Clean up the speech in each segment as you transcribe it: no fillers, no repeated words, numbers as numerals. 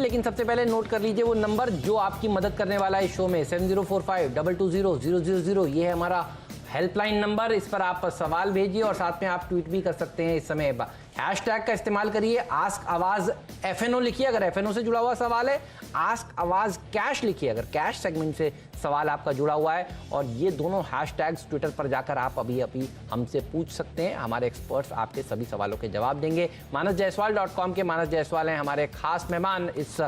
लेकिन सबसे पहले नोट कर लीजिए वो नंबर जो आपकी मदद करने वाला है इस शो में, 7045220000। ये है हमारा हेल्पलाइन नंबर। इस पर आप सवाल भेजिए और साथ में आप ट्वीट भी कर सकते हैं। इस समय हैशटैग का इस्तेमाल करिए, आस्क आवाज FNO लिखिए अगर FNO से जुड़ा हुआ सवाल है, आस्क आवाज कैश लिखिए अगर कैश सेगमेंट से सवाल आपका जुड़ा हुआ है। और ये दोनों हैशटैग्स ट्विटर पर जाकर आप अभी हमसे पूछ सकते हैं। हमारे एक्सपर्ट्स आपके सभी सवालों के जवाब देंगे। manasjaiswal.com के मानस जायसवाल हैं हमारे खास मेहमान इस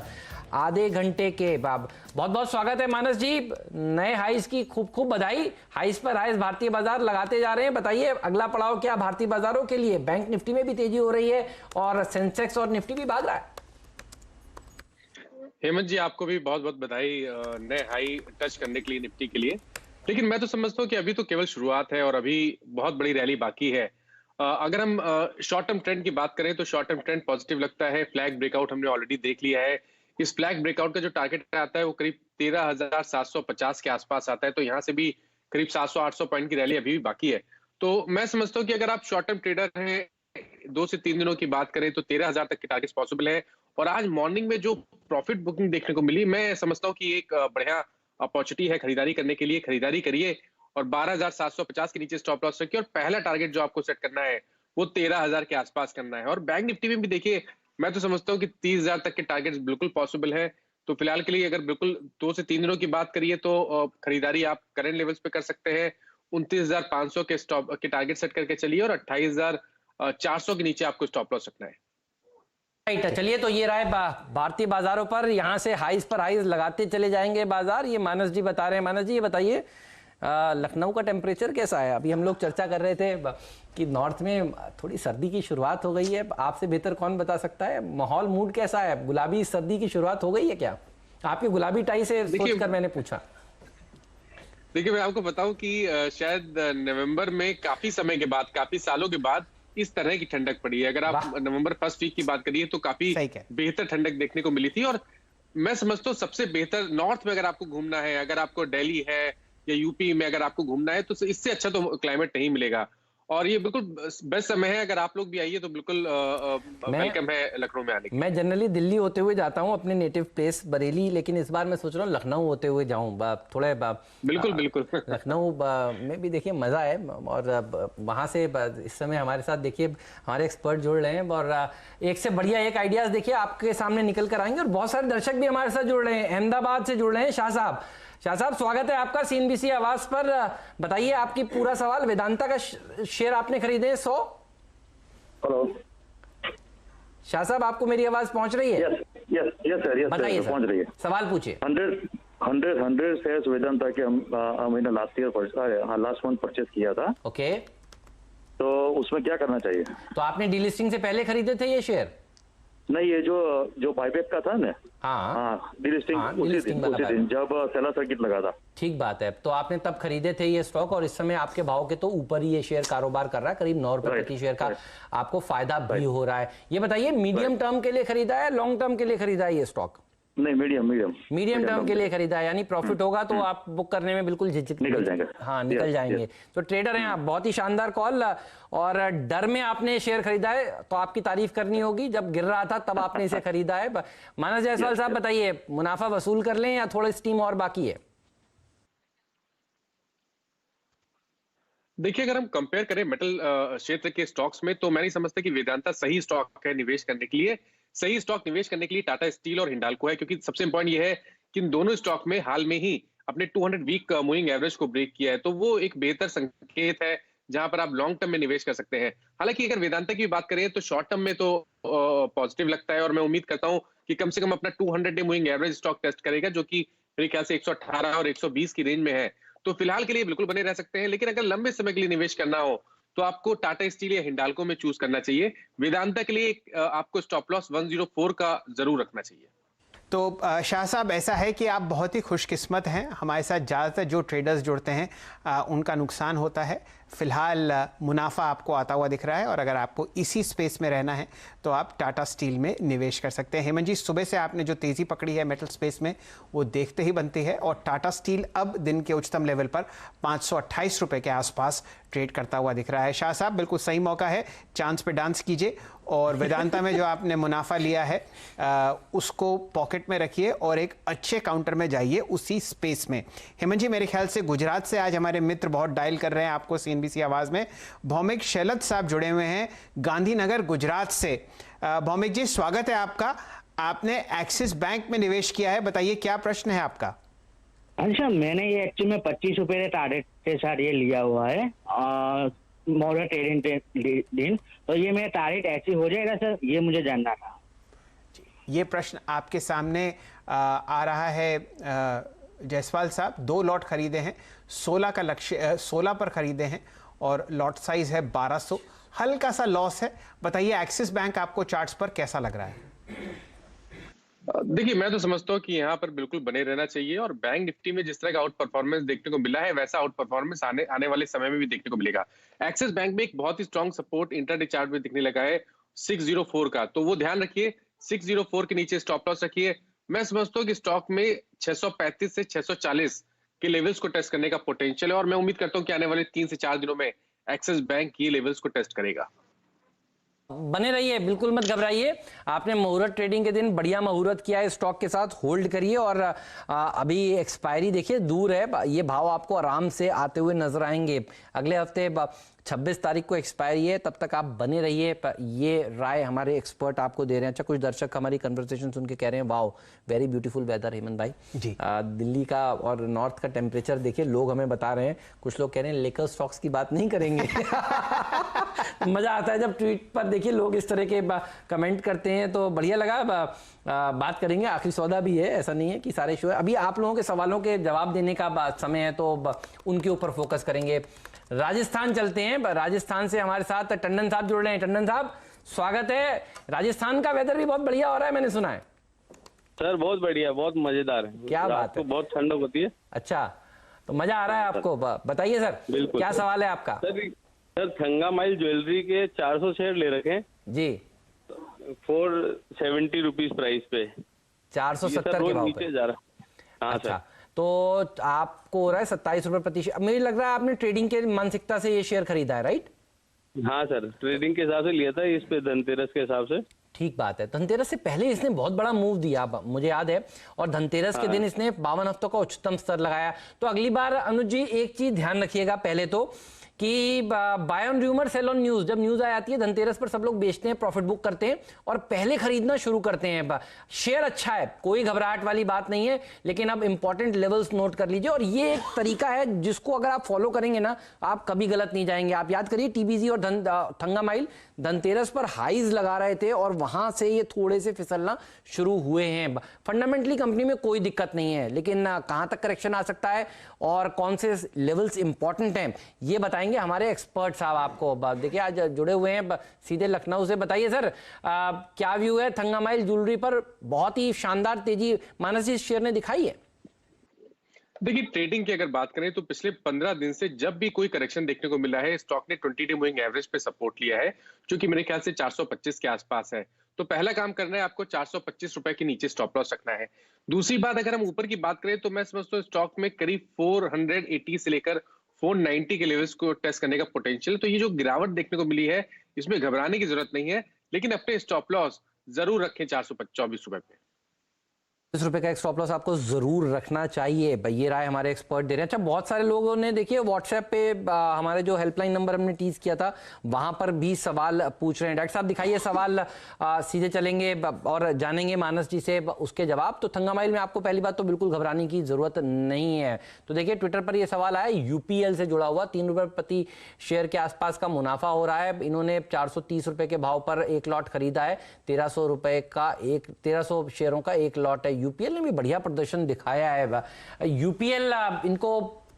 आधे घंटे के। बहुत बहुत स्वागत है मानस जी। नए हाइस की खूब खूब बधाई। हाइस पर हाइस भारतीय बाजार लगाते जा रहे हैं। बताइए अगला पड़ाव क्या भारतीय बाजारों के लिए? बैंक निफ्टी में भी तेजी हो रही है और सेंसेक्स और निफ्टी भी भाग रहा है। हेमंत जी, आपको भी बहुत बहुत बधाई नए हाई टच करने के लिए निफ्टी के लिए। लेकिन मैं तो समझता हूँ कि अभी तो केवल शुरुआत है और अभी बहुत बड़ी रैली बाकी है। अगर हम शॉर्ट टर्म ट्रेंड की बात करें तो शॉर्ट टर्म ट्रेंड पॉजिटिव लगता है। फ्लैग ब्रेकआउट हमने ऑलरेडी देख लिया है। इस फ्लैग ब्रेकआउट का जो टारगेट आता है वो करीब 13,750 के आसपास आता है। तो यहाँ से भी करीब 700-800 पॉइंट की रैली अभी भी बाकी है। तो मैं समझता हूँ कि अगर आप शॉर्ट टर्म ट्रेडर हैं, 2 से 3 दिनों की बात करें तो 13,000 तक के टारगेट पॉसिबल है। और आज मॉर्निंग में जो प्रॉफिट बुकिंग देखने को मिली, मैं समझता हूँ कि एक बढ़िया अपॉर्चुनिटी है खरीदारी करने के लिए। खरीदारी करिए और 12,750 के नीचे स्टॉप लॉस रखिए और पहला टारगेट जो आपको सेट करना है वो 13,000 के आसपास करना है। और बैंक निफ्टी में भी देखिए, मैं तो समझता हूँ कि 30,000 तक के टारगेट बिल्कुल पॉसिबल है। तो फिलहाल के लिए अगर बिल्कुल 2 से 3 दिनों की बात करिए तो खरीदारी आप करंट लेवल्स पे कर सकते हैं। 29,500 के स्टॉप के टारगेट सेट करके चलिए और 28,400 के नीचे आपको स्टॉप लॉस रखना है। राइट, चलिए तो ये रहा है भारतीय बाजारों पर। यहाँ से हाइस पर हाइस लगाते चले जाएंगे बाजार, ये मानस जी बता रहे हैं। मानस जी ये बताइए लखनऊ का टेम्परेचर कैसा है? अभी हम लोग चर्चा कर रहे थे कि नॉर्थ में थोड़ी सर्दी की शुरुआत हो गई है। आपसे बेहतर कौन बता सकता है? माहौल मूड कैसा है? गुलाबी सर्दी की शुरुआत हो गई है क्या? आपकी गुलाबी टाई से सोचकर मैंने पूछा। देखिए, मैं आपको बताऊं कि शायद नवंबर में काफी समय के बाद, काफी सालों के बाद इस तरह की ठंडक पड़ी है। अगर आप नवंबर फर्स्ट वीक की बात करिए तो काफी बेहतर ठंडक देखने को मिली थी। और मैं समझता हूँ सबसे बेहतर नॉर्थ में अगर आपको घूमना है, अगर आपको दिल्ली है या यूपी में अगर आपको घूमना है, तो इससे अच्छा तो क्लाइमेट नहीं मिलेगा। और ये बिल्कुल बेस्ट समय है। अगर आप लोग भी आइए तो बिल्कुल वेलकम है लखनऊ में आने के। मैं जनरली दिल्ली होते हुए जाता हूँ अपने नेटिव प्लेस बरेली, लेकिन इस बार मैं सोच रहा हूँ लखनऊ होते हुए जाऊँ। थोड़े बिल्कुल बिल्कुल लखनऊ में भी देखिए मज़ा है। और वहाँ से इस समय हमारे साथ देखिए हमारे एक्सपर्ट जुड़ रहे हैं और एक से बढ़िया एक आइडियाज़ देखिए आपके सामने निकल कर आएंगे। और बहुत सारे दर्शक भी हमारे साथ जुड़ रहे हैं, अहमदाबाद से जुड़ रहे हैं। शाह साहब स्वागत है आपका CNBC आवाज पर। बताइए आपकी पूरा सवाल। वेदांता का शेयर आपने खरीदे 100। हेलो शाह साहब, आपको मेरी आवाज पहुंच रही है? यस सर, बताइए पहुंच रही है। सवाल पूछिए। 100 शेयर्स वेदांता के हमने लास्ट मंथ परचेज किया था। ओके, तो उसमें क्या करना चाहिए? तो आपने डीलिस्टिंग से पहले खरीदे थे ये शेयर? नहीं, ये जो बाईबैक का था ना। हाँ, डीलिस्टिंग उसी दिन जब सेलर सर्किट लगा था। ठीक बात है। तो आपने तब खरीदे थे ये स्टॉक और इस समय आपके भाव के तो ऊपर ही ये शेयर कारोबार कर रहा है, करीब 9 रुपए प्रति शेयर का आपको फायदा भी हो रहा है। ये बताइए मीडियम टर्म के लिए खरीदा है, लॉन्ग टर्म के लिए खरीदा है ये स्टॉक? नहीं, मीडियम टर्म के लिए खरीदा है, यानी प्रॉफिट होगा तो आप बुक करने में बिल्कुल झिझक निकल जाएंगे। हाँ, निकल जाएंगे। तो ट्रेडर हैं आप। बहुत ही शानदार कॉल। और डर में आपने शेयर खरीदा है तो आपकी तारीफ करनी होगी। जब गिर रहा था तब आपने इसे खरीदा है। मानस जायसवाल साहब बताइए, मुनाफा वसूल कर लें या थोड़ी स्टीम और बाकी है? देखिए, अगर हम कंपेयर करें मेटल क्षेत्र के स्टॉक्स में तो मैं नहीं समझता कि वेदांता सही स्टॉक है निवेश करने के लिए। सही स्टॉक निवेश करने के लिए टाटा स्टील और हिंडाल्को है, क्योंकि सबसे इंपॉर्टेंट ये है कि इन दोनों स्टॉक में हाल में ही अपने 200 वीक मूविंग एवरेज को ब्रेक किया है। तो वो एक बेहतर संकेत है जहां पर आप लॉन्ग टर्म में निवेश कर सकते हैं। हालांकि अगर वेदांता की बात करें तो शॉर्ट टर्म में तो पॉजिटिव लगता है और मैं उम्मीद करता हूं कि कम से कम अपना 200 day moving average stock test करेगा, जो कि मेरे ख्याल से 118 और 120 की रेंज में है। तो फिलहाल के लिए बिल्कुल बने रह सकते हैं। लेकिन अगर लंबे समय के लिए निवेश करना हो तो आपको टाटा स्टील या हिंडाल्को में चूज करना चाहिए। वेदांता के लिए आपको स्टॉप लॉस 104 का जरूर रखना चाहिए। तो शाह साहब, ऐसा है कि आप बहुत ही खुशकिस्मत हैं। हमारे साथ ज़्यादातर जो ट्रेडर्स जुड़ते हैं उनका नुकसान होता है। फ़िलहाल मुनाफा आपको आता हुआ दिख रहा है और अगर आपको इसी स्पेस में रहना है तो आप टाटा स्टील में निवेश कर सकते हैं। हेमंत जी, सुबह से आपने जो तेज़ी पकड़ी है मेटल स्पेस में वो देखते ही बनती है और टाटा स्टील अब दिन के उच्चतम लेवल पर 528 रुपये के आसपास ट्रेड करता हुआ दिख रहा है। शाह साहब, बिल्कुल सही मौका है, चांस पे डांस कीजिए और वेदांता में जो आपने मुनाफा लिया है उसको पॉकेट में रखिए और एक अच्छे काउंटर में जाइए उसी स्पेस में। हेमंत जी, मेरे ख्याल से गुजरात से आज हमारे मित्र बहुत डायल कर रहे हैं आपको CNBC आवाज में। भौमिक शैलत साहब जुड़े हुए हैं गांधीनगर गुजरात से। भौमिक जी, स्वागत है आपका। आपने एक्सिस बैंक में निवेश किया है, बताइए क्या प्रश्न है आपका? अच्छा, मैंने ये एक्चुअली में 25 रुपए के टारगेट के साथ ये लिया हुआ है मोटर ट्रेडिंग दिन, तो ये मेरा टारगेट ऐसे हो जाएगा सर, ये मुझे जानना था। ये प्रश्न आपके सामने आ रहा है जायसवाल साहब। 2 लॉट खरीदे हैं, 16 का लक्ष्य 16 पर खरीदे हैं और लॉट साइज है 1200, हल्का सा लॉस है। बताइए एक्सिस बैंक आपको चार्ट्स पर कैसा लग रहा है? देखिए, मैं तो समझता हूँ कि यहाँ पर बिल्कुल बने रहना चाहिए और बैंक निफ्टी में जिस तरह का आउट परफॉर्मेंस देखने को मिला है वैसा आउट परफॉर्मेंस आने वाले समय में भी देखने को मिलेगा। एक्सिस बैंक में एक बहुत ही स्ट्रॉन्ग सपोर्ट इंट्राडे चार्ट में दिखने लगा है 604 का, तो वो ध्यान रखिए 604 के नीचे स्टॉप लॉस रखिए। मैं समझता हूँ कि स्टॉक में 635 से 640 के लेवल्स को टेस्ट करने का पोटेंशियल है और मैं उम्मीद करता हूँ कि आने वाले 3 से 4 दिनों में एक्सिस बैंक ये लेवल्स को टेस्ट करेगा। बने रहिए, बिल्कुल मत घबराइए। आपने मुहूर्त ट्रेडिंग के दिन बढ़िया मुहूर्त किया है, स्टॉक के साथ होल्ड करिए और अभी एक्सपायरी देखिए दूर है, ये भाव आपको आराम से आते हुए नजर आएंगे। अगले हफ्ते 26 तारीख को एक्सपायरी है, तब तक आप बने रहिए। ये राय हमारे एक्सपर्ट आपको दे रहे हैं। अच्छा, कुछ दर्शक हमारी कन्वर्सेशन सुन के कह रहे हैं wow very beautiful weather Hemant भाई जी। दिल्ली का और नॉर्थ का टेम्परेचर देखिए, लोग हमें बता रहे हैं। कुछ लोग कह रहे हैं लेकर स्टॉक्स की बात नहीं करेंगे। मजा आता है जब ट्वीट पर देखिए लोग इस तरह के कमेंट करते हैं, तो बढ़िया लगा। बात करेंगे, आखिरी सौदा भी है, ऐसा नहीं है कि सारे शो है। अभी आप लोगों के सवालों के जवाब देने का समय है, तो उनके ऊपर फोकस करेंगे। राजस्थान चलते हैं। राजस्थान से हमारे साथ टंडन साहब जुड़ रहे हैं। टंडन साहब, स्वागत है। राजस्थान का वेदर भी बहुत बढ़िया हो रहा है, मैंने सुना है। सर बहुत बढ़िया, बहुत मजेदार है। क्या बात है, बहुत ठंडक होती है। अच्छा, तो मजा आ रहा है आपको। बताइए सर, क्या सवाल है आपका? सर थंगा माइल ज्वेलरी के 400 शेयर ले रखे हैं जी, 470 रुपीज प्राइस पे, 470 के भाव पे जा रहा। हाँ अच्छा सर। तो आपको हो रहा है 27 रुपए प्रति शेयर। मुझे लग रहा है आपने ट्रेडिंग के मानसिकता से ये शेयर खरीदा है, राइट? हाँ सर, ट्रेडिंग के हिसाब से लिया था, इस पे धनतेरस के हिसाब से। ठीक बात है। धनतेरस से पहले इसने बहुत बड़ा मूव दिया, मुझे याद है, और धनतेरस के दिन इसने 52 हफ्तों का उच्चतम स्तर लगाया। तो अगली बार अनुज जी एक चीज ध्यान रखिएगा पहले तो, कि buy on rumour sell on news, जब न्यूज आ जाती है धनतेरस पर सब लोग बेचते हैं, प्रॉफिट बुक करते हैं और पहले खरीदना शुरू करते हैं। शेयर अच्छा है, कोई घबराहट वाली बात नहीं है, लेकिन अब इंपॉर्टेंट लेवल्स नोट कर लीजिए। और ये एक तरीका है जिसको अगर आप फॉलो करेंगे ना, आप कभी गलत नहीं जाएंगे। आप याद करिए टीबीजी और थंगा माइल धनतेरस पर हाईज लगा रहे थे और वहां से ये थोड़े से फिसलना शुरू हुए हैं। फंडामेंटली कंपनी में कोई दिक्कत नहीं है, लेकिन कहां तक करेक्शन आ सकता है और कौन से लेवल्स इंपॉर्टेंट हैं ये बताएंगे हमारे एक्सपर्ट साहब आपको। देखिए आज जुड़े हुए हैं सीधे लखनऊ से। बताइए सर, क्या व्यू है थंगा माइल ज्वेलरी पर? बहुत ही शानदार तेजी मानस जी शेयर ने दिखाई है। देखिए, ट्रेडिंग की अगर बात करें तो पिछले 15 दिन से जब भी कोई करेक्शन देखने को मिला है, स्टॉक ने 20 डे मूविंग एवरेज पे सपोर्ट लिया है, जो कि मेरे ख्याल से 425 के आसपास है। तो पहला काम करना है आपको 425 रुपए के नीचे स्टॉप लॉस रखना है। दूसरी बात, अगर हम ऊपर की बात करें तो मैं समझता हूँ स्टॉक में करीब 480 से लेकर 490 के लेवल्स को टेस्ट करने का पोटेंशियल। तो ये जो गिरावट देखने को मिली है, इसमें घबराने की जरूरत नहीं है, लेकिन अपने स्टॉप लॉस जरूर रखें 424 रुपए पे। 20 रुपए का एक स्टॉप लॉस आपको जरूर रखना चाहिए। ये राय हमारे एक्सपर्ट दे रहे हैं। अच्छा, बहुत सारे लोगों ने देखिए व्हाट्सएप पे हमारे जो हेल्पलाइन नंबर हमने टीज किया था वहां पर भी सवाल पूछ रहे हैं। डॉक्टर साहब दिखाइए सवाल, सीधे चलेंगे और जानेंगे मानस जी से उसके जवाब। तो थंगा माइल में आपको पहली बात तो बिल्कुल घबराने की जरूरत नहीं है। तो देखिए ट्विटर पर यह सवाल आया, यूपीएल से जुड़ा हुआ, 3 रुपए प्रति शेयर के आसपास का मुनाफा हो रहा है। इन्होंने 430 रुपए के भाव पर एक लॉट खरीदा है, 1300 रुपए का 1300 शेयरों का एक लॉट है। यूपीएल ने भी बढ़िया प्रदर्शन दिखाया है। यूपीएल इनको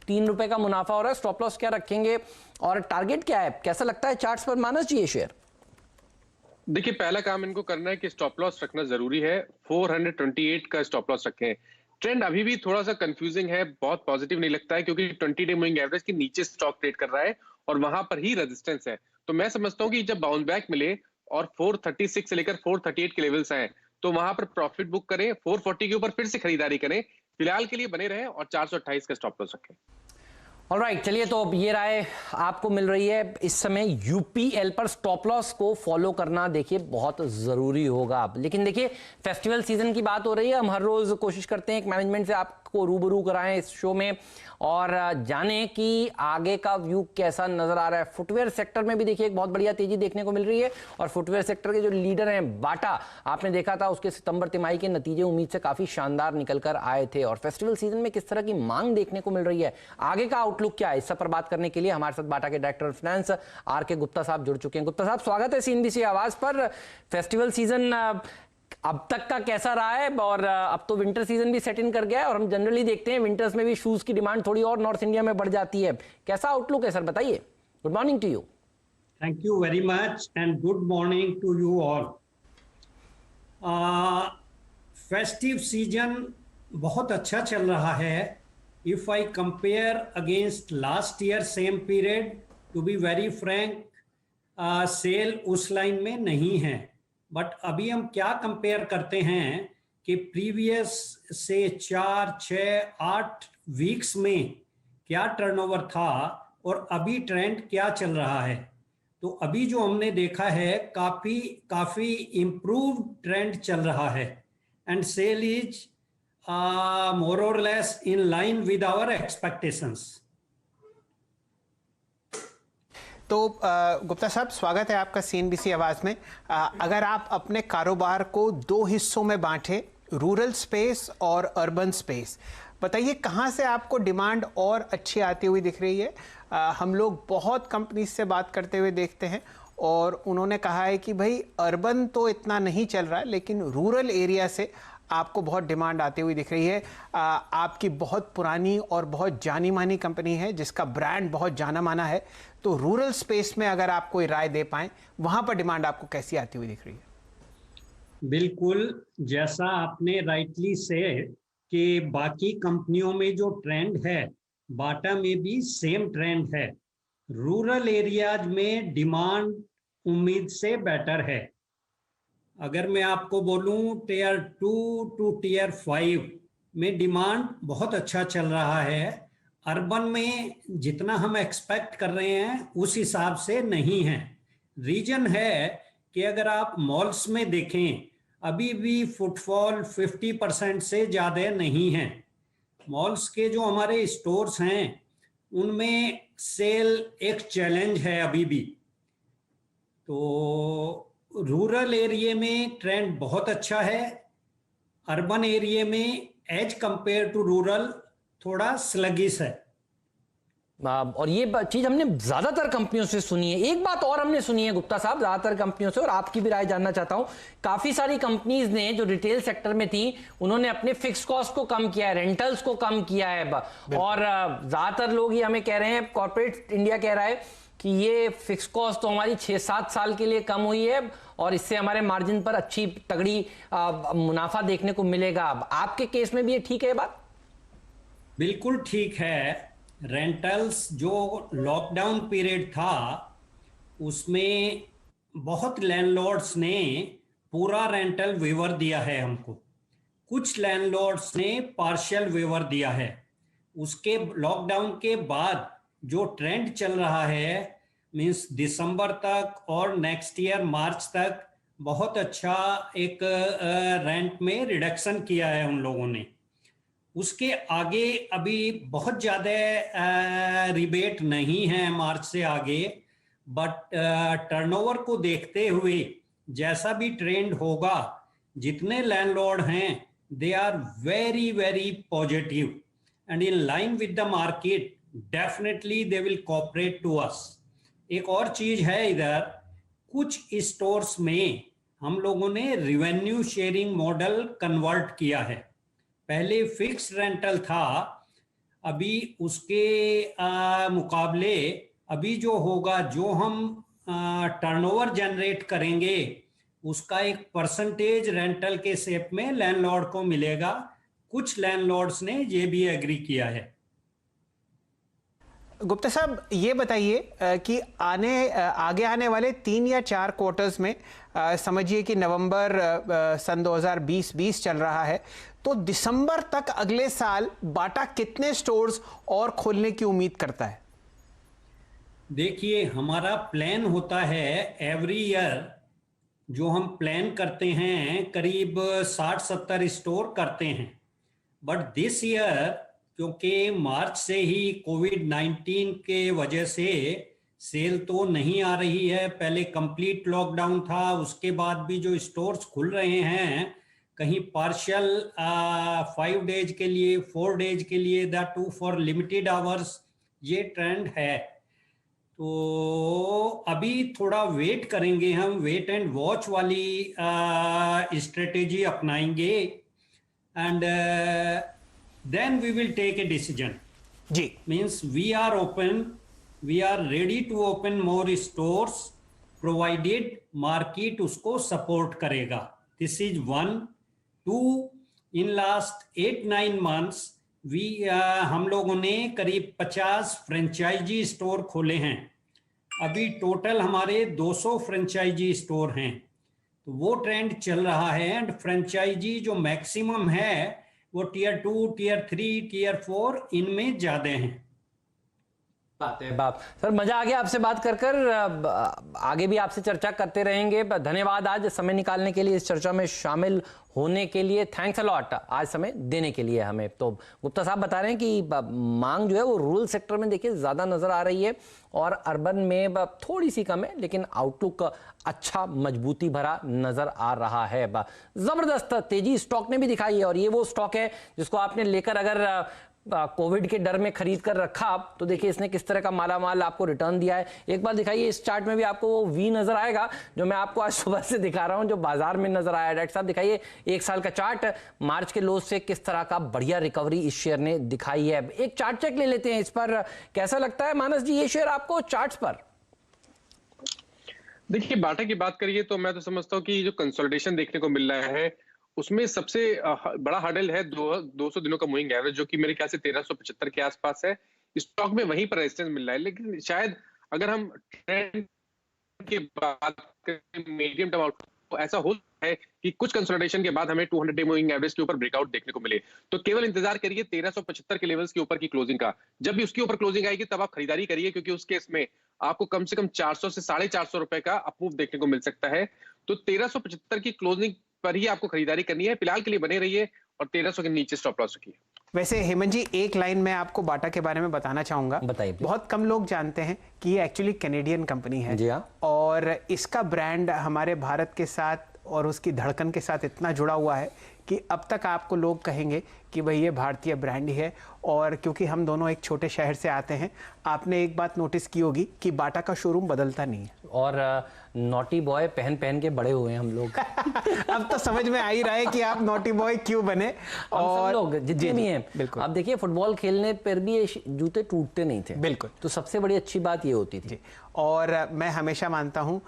3 रुपए का मुनाफा हो रहा है। स्टॉप लॉस क्या रखेंगे और टारगेट क्या है, कैसा लगता है चार्ट्स पर मानस जी ये शेयर? देखिए, पहला काम इनको करना है कि स्टॉप लॉस रखना जरूरी है। 428 का स्टॉप लॉस रखें। ट्रेंड अभी भी थोड़ा सा कंफ्यूजिंग है, बहुत पॉजिटिव नहीं लगता है, क्योंकि 20 डे मूविंग एवरेज के नीचे स्टॉक ट्रेड कर रहा है और वहां पर ही रेजिस्टेंस है। तो मैं समझता हूं कि जब बाउंस बैक मिले और 436 से लेकर 438 के लेवल्स आए तो वहां पर प्रॉफिट बुक करें, 440 के ऊपर फिर से खरीदारी करें। फिलहाल के लिए बने रहें और 428 का स्टॉप लॉस रखें। ऑलराइट, चलिए तो अब ये राय आपको मिल रही है। इस समय यूपीएल पर स्टॉप लॉस को फॉलो करना देखिए बहुत जरूरी होगा अब। लेकिन देखिए फेस्टिवल सीजन की बात हो रही है, हम हर रोज कोशिश करते हैं एक मैनेजमेंट से आपको रूबरू कराएं इस शो में और जाने कि आगे का व्यू कैसा नजर आ रहा है। फुटवेयर सेक्टर में भी देखिए एक बहुत बढ़िया तेजी देखने को मिल रही है और फुटवेयर सेक्टर के जो लीडर हैं बाटा, आपने देखा था उसके सितंबर तिमाही के नतीजे उम्मीद से काफी शानदार निकल कर आए थे। और फेस्टिवल सीजन में किस तरह की मांग देखने को मिल रही है, आगे का आउटलुक क्या है, इस सब पर बात करने के लिए हमारे साथ बाटा के डायरेक्टर ऑफ फाइनेंस आर के गुप्ता साहब जुड़ चुके हैं। गुप्ता साहब, स्वागत है सीएनबीसी आवाज पर। फेस्टिवल सीजन अब तक का कैसा रहा है, और अब तो विंटर सीजन भी सेट इन कर गया है और हम जनरली देखते हैं विंटर्स में भी शूज की डिमांड थोड़ी और नॉर्थ इंडिया में बढ़ जाती है। कैसा आउटलुक है सर, बताइए। Good morning to you. Thank you very much and good morning to you all. Festive season बहुत अच्छा चल रहा है। If I compare against last year same period, to be very frank, sale उस line में नहीं है। बट अभी हम क्या कंपेयर करते हैं कि प्रीवियस से 4, 6, 8 वीक्स में क्या टर्नओवर था और अभी ट्रेंड क्या चल रहा है। तो अभी जो हमने देखा है काफी इम्प्रूव्ड ट्रेंड चल रहा है एंड सेल इज मोर और less in line with our expectations. तो गुप्ता साहब, स्वागत है आपका सीएनबीसी आवाज़ में। अगर आप अपने कारोबार को 2 हिस्सों में बांटें, रूरल स्पेस और अर्बन स्पेस, बताइए कहाँ से आपको डिमांड और अच्छी आती हुई दिख रही है। हम लोग बहुत कंपनीज से बात करते हुए देखते हैं और उन्होंने कहा है कि भाई अर्बन तो इतना नहीं चल रहा है लेकिन रूरल एरिया से आपको बहुत डिमांड आती हुई दिख रही है। आपकी बहुत पुरानी और बहुत जानी मानी कंपनी है जिसका ब्रांड बहुत जाना माना है, तो रूरल स्पेस में अगर आप कोई राय दे पाएं, वहां पर डिमांड आपको कैसी आती हुई दिख रही है? बिल्कुल, जैसा आपने राइटली से कि बाकी कंपनियों में जो ट्रेंड है, बाटा में भी सेम ट्रेंड है। रूरल एरियाज में डिमांड उम्मीद से बेटर है। अगर मैं आपको बोलूं टियर 2 टू टियर 5 में डिमांड बहुत अच्छा चल रहा है। अर्बन में जितना हम एक्सपेक्ट कर रहे हैं उस हिसाब से नहीं है। रीजन है कि अगर आप मॉल्स में देखें, अभी भी फुटफॉल 50% से ज़्यादा नहीं है। मॉल्स के जो हमारे स्टोर्स हैं उनमें सेल एक चैलेंज है अभी भी। तो रूरल एरिया में ट्रेंड बहुत अच्छा है, अर्बन एरिया में एज कंपेयर टू रूरल थोड़ा स्लगिश है। और ये चीज हमने ज्यादातर कंपनियों से सुनी है। एक बात और हमने सुनी है गुप्ता साहब ज्यादातर कंपनियों से, और आपकी भी राय जानना चाहता हूं। काफी सारी कंपनीज ने जो रिटेल सेक्टर में थी उन्होंने अपने फिक्स कॉस्ट को कम किया है, रेंटल्स को कम किया है, और ज्यादातर लोग ये हमें कह रहे हैं, कॉर्पोरेट इंडिया कह रहा है कि ये फिक्स कॉस्ट तो हमारी 6-7 साल के लिए कम हुई है और इससे हमारे मार्जिन पर अच्छी तगड़ी मुनाफा देखने को मिलेगा। अब आपके केस में भी ये ठीक है ये बात? बिल्कुल ठीक है। रेंटल्स जो लॉकडाउन पीरियड था उसमें बहुत लैंडलॉर्ड्स ने पूरा रेंटल वेवर दिया है हमको, कुछ लैंडलॉर्ड्स ने पार्शियल वेवर दिया है। उसके लॉकडाउन के बाद जो ट्रेंड चल रहा है मींस दिसंबर तक और नेक्स्ट ईयर मार्च तक बहुत अच्छा एक रेंट में रिडक्शन किया है उन लोगों ने। उसके आगे अभी बहुत ज़्यादा रिबेट नहीं है मार्च से आगे, बट टर्नओवर को देखते हुए जैसा भी ट्रेंड होगा, जितने लैंडलॉर्ड हैं they are very very positive and in line with the market definitely they will cooperate to us. एक और चीज है, इधर कुछ स्टोर्स में हम लोगों ने रिवेन्यू शेयरिंग मॉडल कन्वर्ट किया है। पहले फिक्स रेंटल था, अभी उसके मुकाबले अभी जो होगा, जो हम टर्नओवर जनरेट करेंगे उसका एक परसेंटेज रेंटल के शेप में लैंडलॉर्ड को मिलेगा। कुछ लैंडलॉर्ड्स ने ये भी एग्री किया है। गुप्ता साहब, ये बताइए कि आगे आने वाले 3 या 4 क्वार्टर्स में समझिए कि नवंबर सन 2020 चल रहा है, तो दिसंबर तक अगले साल बाटा कितने स्टोर्स और खोलने की उम्मीद करता है? देखिए, हमारा प्लान होता है एवरी ईयर, जो हम प्लान करते हैं करीब 60-70 स्टोर करते हैं। बट दिस ईयर क्योंकि मार्च से ही कोविड-19 के वजह से सेल तो नहीं आ रही है, पहले कंप्लीट लॉकडाउन था, उसके बाद भी जो स्टोर्स खुल रहे हैं कहीं पार्शियल 5 डेज के लिए, 4 डेज के लिए, that too for limited hours, ये ट्रेंड है। तो अभी थोड़ा वेट करेंगे, हम वेट एंड वॉच वाली स्ट्रेटेजी अपनाएंगे and then we will take a decision. जी, means we are open, we are ready to open more stores provided market उसको सपोर्ट करेगा। This is 1। 2, in last 8-9 months हम लोगों ने करीब 50 फ्रेंचाइजी स्टोर खोले हैं। अभी टोटल हमारे 200 फ्रेंचाइजी स्टोर हैं, तो वो ट्रेंड चल रहा है। एंड फ्रेंचाइजी जो मैक्सिमम है वो टियर 2, टियर 3, टियर 4 इनमें ज्यादा हैं। बात है बाप सर, मजा आ गया आपसे बात कर आगे भी आपसे चर्चा करते रहेंगे। धन्यवाद आज समय निकालने के लिए, इस चर्चा में शामिल होने के लिए। थैंक्स अ लॉट आज समय देने के लिए हमें। तो गुप्ता साहब बता रहे हैं कि मांग जो है वो रूरल सेक्टर में देखिए ज्यादा नजर आ रही है और अर्बन में थोड़ी सी कम है, लेकिन आउटलुक अच्छा मजबूती भरा नजर आ रहा है। जबरदस्त तेजी स्टॉक ने भी दिखाई है और ये वो स्टॉक है जिसको आपने लेकर अगर कोविड के डर में खरीद कर रखा तो देखिए इसने किस तरह का मालामाल आपको रिटर्न दिया है। एक बार दिखाइए, इस चार्ट में भी आपको वो वी नजर आएगा जो मैं आपको आज सुबह से दिखा रहा हूं, जो बाजार में नजर आया। डॉक्टर साहब दिखाइए 1 साल का चार्ट, मार्च के लोज से किस तरह का बढ़िया रिकवरी इस शेयर ने दिखाई है। एक चार्ट चेक ले लेते हैं, इस पर कैसा लगता है मानस जी ये शेयर आपको चार्ट्स पर? देखिए, बाटा की बात करिए तो मैं तो समझता हूँ कि जो कंसोलिडेशन देखने को मिल रहा है उसमें सबसे बड़ा हर्डल है 200 दिनों का मूविंग एवरेज, जो कि मेरे ख्याल से 1375 के आसपास है। स्टॉक में वहीं पर रेजिस्टेंस मिल रहा है, लेकिन शायद अगर हम ट्रेंड की बात करें मीडियम टर्म आउटलुक, तो ऐसा हो है कि कुछ कंसोलिडेशन के बाद हमें 200 डे मूविंग एवरेज के ऊपर ब्रेकआउट देखने को मिले। तो केवल इंतजार करिए 1375 के लेवल्स के ऊपर की क्लोजिंग का। जब भी उसके ऊपर क्लोजिंग आएगी तब आप खरीदारी करिए, क्योंकि उस केस में आपको कम से कम 400 से 450 रुपए का अपमूव देखने को मिल सकता है। तो 1375 की क्लोजिंग पर ही आपको खरीदारी करनी है। फिलहाल के लिए बने रहिए और 1300 के नीचे स्टॉप लॉस रखिए। वैसे हेमंत जी, एक लाइन में आपको बाटा के बारे में बताना चाहूंगा। बताइए। बहुत कम लोग जानते हैं कि ये एक्चुअली कैनेडियन कंपनी है। जी हाँ। और इसका ब्रांड हमारे भारत के साथ और उसकी धड़कन के साथ इतना जुड़ा हुआ है कि अब तक आपको लोग कहेंगे कि भाई ये भारतीय ब्रांड ही है। और क्योंकि हम दोनों एक छोटे शहर से आते हैं, आपने एक बात नोटिस की होगी कि बाटा का शोरूम बदलता नहीं है। और नॉटी बॉय पहन के बड़े हुए हैं हम लोग। अब तो समझ में आ ही रहा है कि आप नॉटी बॉय क्यों बने। और सब लोग जितने भी हैं, बिल्कुल। अब देखिए फुटबॉल खेलने पर भी ये जूते टूटते नहीं थे। बिल्कुल। तो सबसे बड़ी अच्छी बात ये होती थी। और मैं हमेशा मानता हूं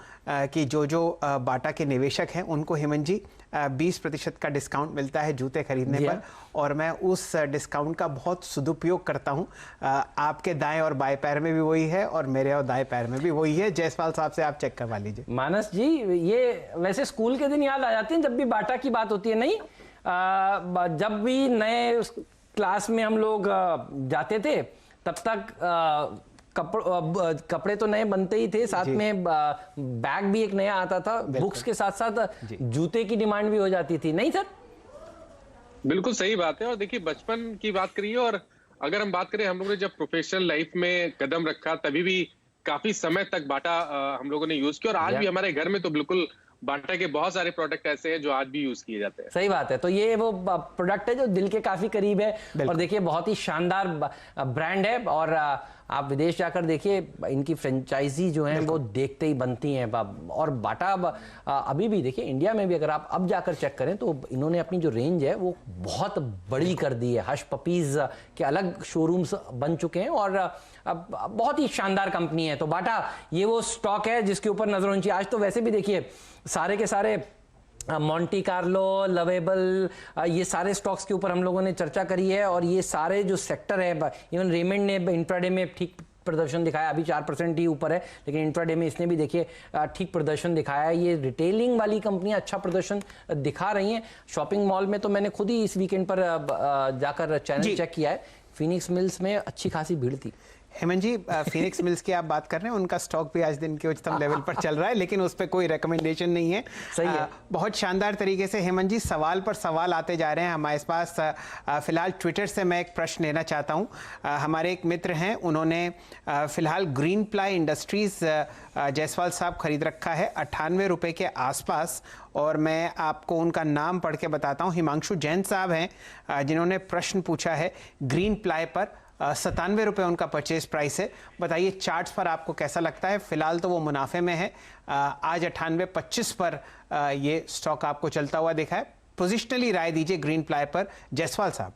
कि जो बाटा के निवेशक हैं उनको हेमंत जी 20% का डिस्काउंट मिलता है जूते खरीदने पर, और मैं उस डिस्काउंट का बहुत सदुपयोग करता हूं। आपके दाएं और बाएं पैर में भी वही है और मेरे और दाएं पैर में भी वही है। जयसवाल साहब से आप चेक करवा लीजिए। मानस जी, ये वैसे स्कूल के दिन याद आ जाते हैं जब भी बाटा की बात होती है। नहीं, जब भी नए क्लास में हम लोग जाते थे तब तक कपड़े तो नए बनते ही थे, साथ में बैग भी एक नया आता था, बुक्स के साथ साथ जूते की डिमांड भी हो जाती थी। नहीं सर? बिल्कुल सही बात है। और देखिए, बचपन की बात करिए और अगर हम बात करें, हम लोगों ने जब प्रोफेशनल लाइफ में कदम रखा तभी भी काफी समय तक बाटा हम लोगों ने यूज किया, और आज भी हमारे घर में तो बिल्कुल बाटा के बहुत सारे प्रोडक्ट ऐसे हैं जो आज भी यूज किए जाते हैं। सही बात है। तो ये वो प्रोडक्ट है जो दिल के काफी करीब है और देखिए बहुत ही शानदार ब्रांड है। और आप विदेश जाकर देखिए, इनकी फ्रेंचाइजी जो है वो देखते ही बनती हैं। और बाटा अभी भी देखिए इंडिया में भी अगर आप अब जाकर चेक करें तो इन्होंने अपनी जो रेंज है वो बहुत बड़ी कर दी है। हश पपीज के अलग शोरूम्स बन चुके हैं और बहुत ही शानदार कंपनी है। तो बाटा ये वो स्टॉक है जिसके ऊपर नजर होनी चाहिए। आज तो वैसे भी देखिए सारे के सारे मॉन्टी कार्लो, लवेबल, ये सारे स्टॉक्स के ऊपर हम लोगों ने चर्चा करी है और ये सारे जो सेक्टर है, इवन रेमंड ने इंट्राडे में ठीक प्रदर्शन दिखाया, अभी 4% ही ऊपर है, लेकिन इंट्राडे में इसने भी देखिए ठीक प्रदर्शन दिखाया है। ये रिटेलिंग वाली कंपनियां अच्छा प्रदर्शन दिखा रही हैं। शॉपिंग मॉल में तो मैंने खुद ही इस वीकेंड पर जाकर चैनल चेक किया है, फिनिक्स मिल्स में अच्छी खासी भीड़ थी। हेमंत जी, फिनिक्स मिल्स की आप बात कर रहे हैं, उनका स्टॉक भी आज दिन के उच्चतम लेवल पर चल रहा है, लेकिन उस पर कोई रिकमेंडेशन नहीं है। सही है। बहुत शानदार तरीके से हेमंत जी सवाल पर सवाल आते जा रहे हैं हमारे पास। फिलहाल ट्विटर से मैं एक प्रश्न लेना चाहता हूं। हमारे एक मित्र हैं, उन्होंने फिलहाल ग्रीन प्लाई इंडस्ट्रीज जायसवाल साहब खरीद रखा है 98 रुपये के आसपास, और मैं आपको उनका नाम पढ़ के बताता हूं। हिमांशु जैन साहब हैं जिन्होंने प्रश्न पूछा है ग्रीन प्लाई पर 97 रुपये उनका परचेज प्राइस है। बताइए चार्ट्स पर आपको कैसा लगता है? फिलहाल तो वो मुनाफे में है, आज 98.25 पर ये स्टॉक आपको चलता हुआ देखा है। पोजिशनली राय दीजिए ग्रीन प्लाई पर जायसवाल साहब।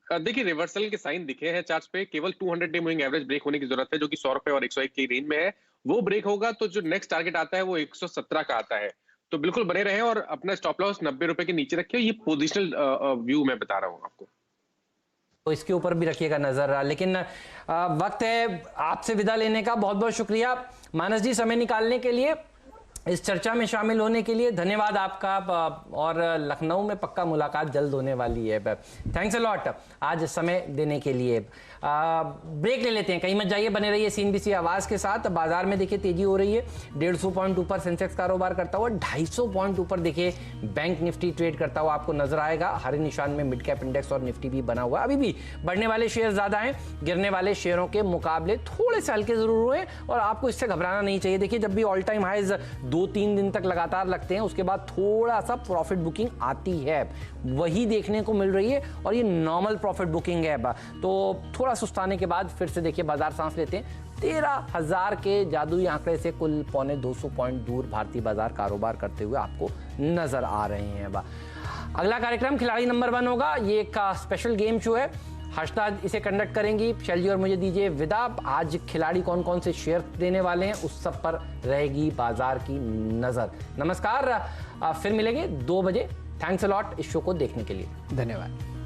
देखिए रिवर्सल के साइन दिखे हैं चार्ट्स पे, केवल 200 डे मूविंग एवरेज ब्रेक होने की जरूरत है, जो कि 100 रुपए और 101 की रेंज में है। वो ब्रेक होगा तो जो नेक्स्ट टारगेट आता है वो 117 का आता है। तो बिल्कुल बने रहे और अपना स्टॉप लॉस 90 रुपए के नीचे रखिए। ये पोजिशनल व्यू मैं बता रहा हूँ आपको, तो इसके ऊपर भी रखिएगा नजर। लेकिन वक्त है आपसे विदा लेने का। बहुत बहुत शुक्रिया मानस जी समय निकालने के लिए, इस चर्चा में शामिल होने के लिए धन्यवाद आपका। और लखनऊ में पक्का मुलाकात जल्द होने वाली है। थैंक्स अ लॉट आज समय देने के लिए। ब्रेक ले लेते हैं, कहीं मत जाइए, बने रहिए सीएनबीसी आवाज के साथ। बाजार में देखिए तेजी हो रही है, 150 पॉइंट ऊपर सेंसेक्स कारोबार करता हुआ, 250 पॉइंट ऊपर देखिए बैंक निफ्टी ट्रेड करता हुआ आपको नजर आएगा। हरे निशान में मिड कैप इंडेक्स और निफ्टी भी बना हुआ है। अभी भी बढ़ने वाले शेयर ज्यादा हैं, गिरने वाले शेयरों के मुकाबले थोड़े से हल्के जरूर हुए, और आपको इससे घबराना नहीं चाहिए। देखिए जब भी ऑल टाइम हाइज 2-3 दिन तक लगातार लगते हैं, उसके बाद थोड़ा सा प्रॉफिट बुकिंग आती है, वही देखने को मिल रही है, और ये नॉर्मल प्रॉफिट बुकिंग है। तो थोड़ा सुस्ताने के बाद फिर से देखिए बाजार सांस लेते हैं। 13,000 के जादुई आंकड़े से कुल 250 पॉइंट दूर भारतीय बाजार कारोबार करते हुए आपको नजर आ रहे हैं। अगला कार्यक्रम खिलाड़ी नंबर 1 होगा। ये एक स्पेशल गेम शो है, हर्षदा इसे कंडक्ट करेंगी। शैलजी और मुझे दीजिए विदा। आज खिलाड़ी कौन कौन से शेयर देने वाले हैं उस सब पर रहेगी बाजार की नजर। नमस्कार, फिर मिलेंगे 2 बजे। थैंक्स अ लॉट इस शो को देखने के लिए। धन्यवाद।